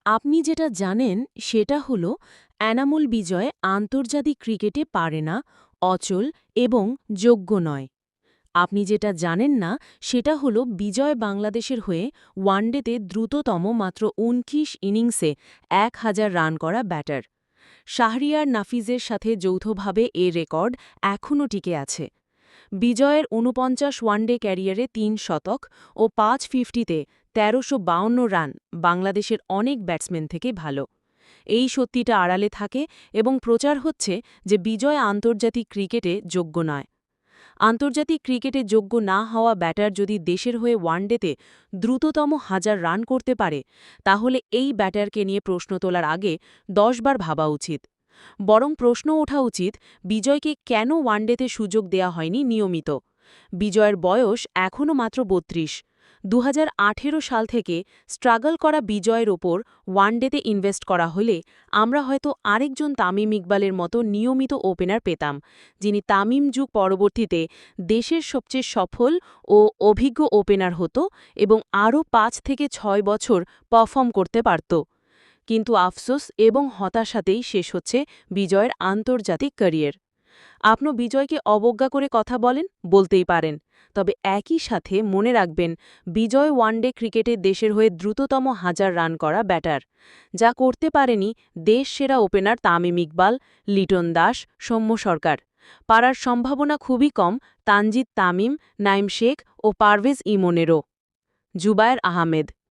আপনি যেটা জানেন সেটা হলো এনামুল বিজয় আন্তর্জাতিক ক্রিকেটে পারে না, অচল এবং যোগ্য নয়। আপনি যেটা জানেন না সেটা হলো বিজয় বাংলাদেশের হয়ে ওয়ানডেতে দ্রুততম মাত্র ২৯ ইনিংসে ১,০০০ রান করা ব্যাটার। শাহরিয়ার নাফিজের সাথে যৌথভাবে এ রেকর্ড এখনও টিকে আছে। বিজয়ের ৪৯ ওয়ানডে ক্যারিয়ারে ৩ শতক ও ৫ ফিফটিতে ১৩৫২ রান বাংলাদেশের অনেক ব্যাটসম্যান থেকে ভালো। এই সত্যিটা আড়ালে থাকে এবং প্রচার হচ্ছে যে বিজয় আন্তর্জাতিক ক্রিকেটে যোগ্য নয়। আন্তর্জাতিক ক্রিকেটে যোগ্য না হওয়া ব্যাটার যদি দেশের হয়ে ওয়ানডেতে দ্রুততম ১,০০০ রান করতে পারে, তাহলে এই ব্যাটারকে নিয়ে প্রশ্ন তোলার আগে ১০ বার ভাবা উচিত। বরং প্রশ্ন ওঠা উচিত, বিজয়কে কেন ওয়ানডেতে সুযোগ দেয়া হয়নি নিয়মিত। বিজয়ের বয়স এখনও মাত্র ৩২। ২০১৮ সাল থেকে স্ট্রাগল করা বিজয়ের ওপর ওয়ানডেতে ইনভেস্ট করা হলে আমরা হয়তো আরেকজন তামিম ইকবালের মতো নিয়মিত ওপেনার পেতাম, যিনি তামিম যুগ পরবর্তীতে দেশের সবচেয়ে সফল ও অভিজ্ঞ ওপেনার হতো এবং আরও ৫ থেকে ৬ বছর পারফর্ম করতে পারত। কিন্তু আফসোস এবং হতাশাতেই শেষ হচ্ছে বিজয়ের আন্তর্জাতিক ক্যারিয়ার। আপনি বিজয়কে অবজ্ঞা করে কথা বলেন, বলতেই পারেন। তবে একই সাথে মনে রাখবেন, বিজয় ওয়ানডে ক্রিকেটে দেশের হয়ে দ্রুততম ১,০০০ রান করা ব্যাটার, যা করতে পারেনি দেশ সেরা ওপেনার তামিম ইকবাল, লিটন দাস, সৌম্য সরকার। পারার সম্ভাবনা খুবই কম তানজিদ তামিম, নাইম শেখ ও পারভেজ ইমনেরও। জুবায়ের আহমেদ।